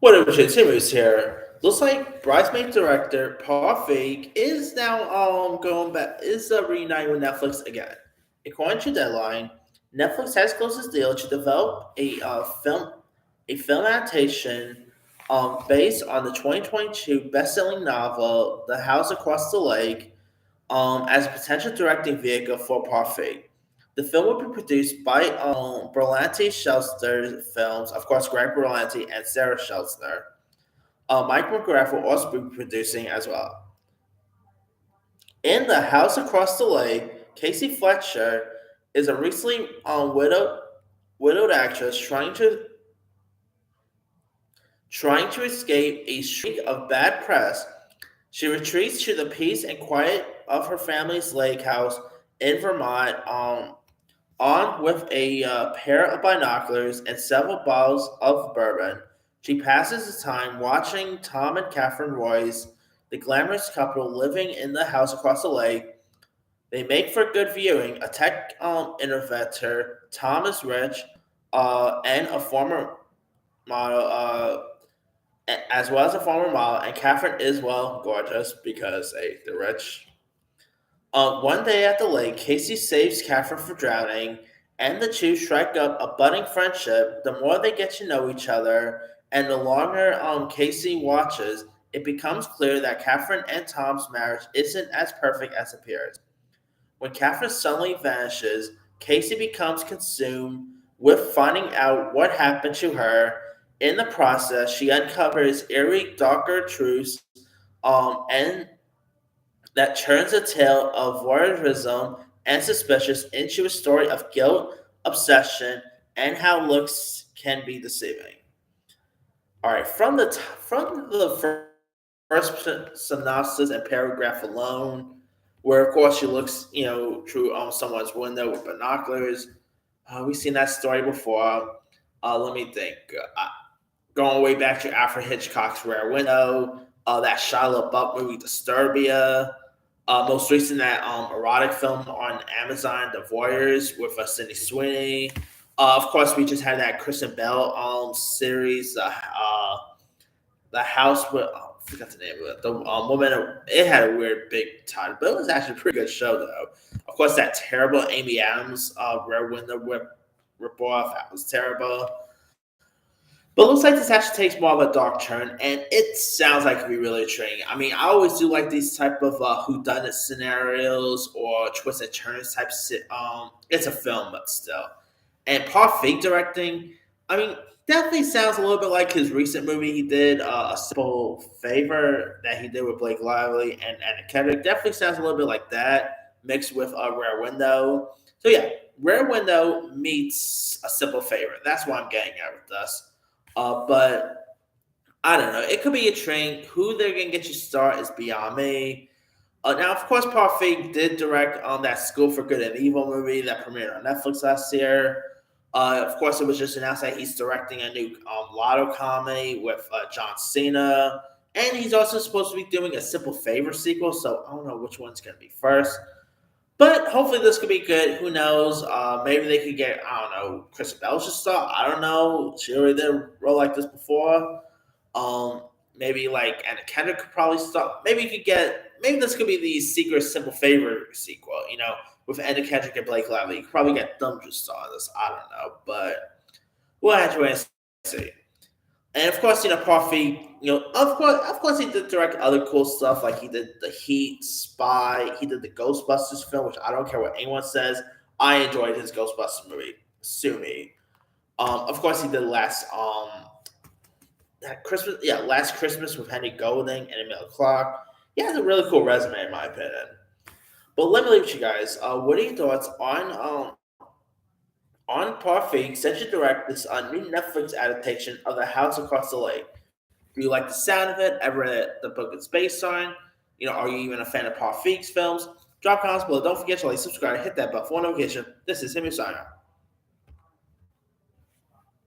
What up, Timmy's here. Looks like Bridesmaid director Paul Feig is now going back reuniting with Netflix again. According to Deadline, Netflix has closed its deal to develop a film adaptation based on the 2022 best-selling novel The House Across the Lake as a potential directing vehicle for Parfait. The film will be produced by Berlanti Shelster Films, of course, Greg Berlanti and Sarah Shelster. Mike McGrath will also be producing as well. In The House Across the Lake, Casey Fletcher is a recently widowed actress trying to escape a streak of bad press. She retreats to the peace and quiet of her family's lake house in Vermont, armed with a pair of binoculars and several bottles of bourbon. She passes the time watching Tom and Catherine Royce, the glamorous couple living in the house across the lake. They make for good viewing. A tech innovator, Tom is rich, and a former model, as well as a former model, and Catherine is, well, gorgeous because, hey, they're rich. One day at the lake, Casey saves Catherine from drowning, and the two strike up a budding friendship. The more they get to know each other, and the longer Casey watches, it becomes clear that Catherine and Tom's marriage isn't as perfect as it appears. When Catherine suddenly vanishes, Casey becomes consumed with finding out what happened to her. In the process, she uncovers eerie, darker truths, and that turns a tale of voyeurism and suspicion into a story of guilt, obsession, and how looks can be deceiving. All right, from the first synopsis and paragraph alone, where of course she looks, through someone's window with binoculars. We've seen that story before. Let me think. Going way back to Alfred Hitchcock's Rare Window, that Shia LaBeouf movie Disturbia, most recent that erotic film on Amazon, The Voyeurs with Sydney Sweeney. Of course, we just had that Kristen Bell series, the house with I forgot the name of it. The woman. It had a weird big title, but it was actually a pretty good show though. Of course, that terrible Amy Adams Rare Window rip off, that was terrible. But it looks like this actually takes more of a dark turn, and it sounds like it could be really intriguing. I mean, I always do like these type of whodunit scenarios or twist and turns type. It's a film, but still. And Paul Feig directing, I mean, definitely sounds a little bit like his recent movie he did, A Simple Favor, that he did with Blake Lively and Anna Kendrick. Definitely sounds a little bit like that, mixed with a Rare Window. So yeah, Rare Window meets A Simple Favor. That's what I'm getting at with this. But I don't know. It could be a train. Who they're gonna get you start is beyond me. Now, of course, Paul Feig did direct on that School for Good and Evil movie that premiered on Netflix last year. Of course, it was just announced that he's directing a new Lotto comedy with John Cena, and he's also supposed to be doing a Simple Favor sequel. So I don't know which one's gonna be first. But hopefully this could be good. Who knows? Maybe they could get, I don't know, Chris Bell should start. I don't know. She already did a role like this before. Maybe like Anna Kendrick could probably start. Maybe you could get, maybe this could be the Secret Simple Favor sequel, with Anna Kendrick and Blake Lively. You could probably get them to star this. I don't know. But we'll have to wait and see. And of course, Paul Feig, of course, he did direct other cool stuff. Like he did the Heat, Spy. He did the Ghostbusters film, which I don't care what anyone says. I enjoyed his Ghostbusters movie. Sue me. Of course, he did Last Christmas with Henry Golding and Emilia Clarke. He has a really cool resume, in my opinion. But let me leave with you guys. What are your thoughts on Parfait set to direct this new Netflix adaptation of The House Across the Lake? Do you like the sound of it? Ever read the book it's based on? Are you even a fan of Parfait's films? Drop comments below. Don't forget to like, subscribe, hit that bell for notification. This is Hemi signing out.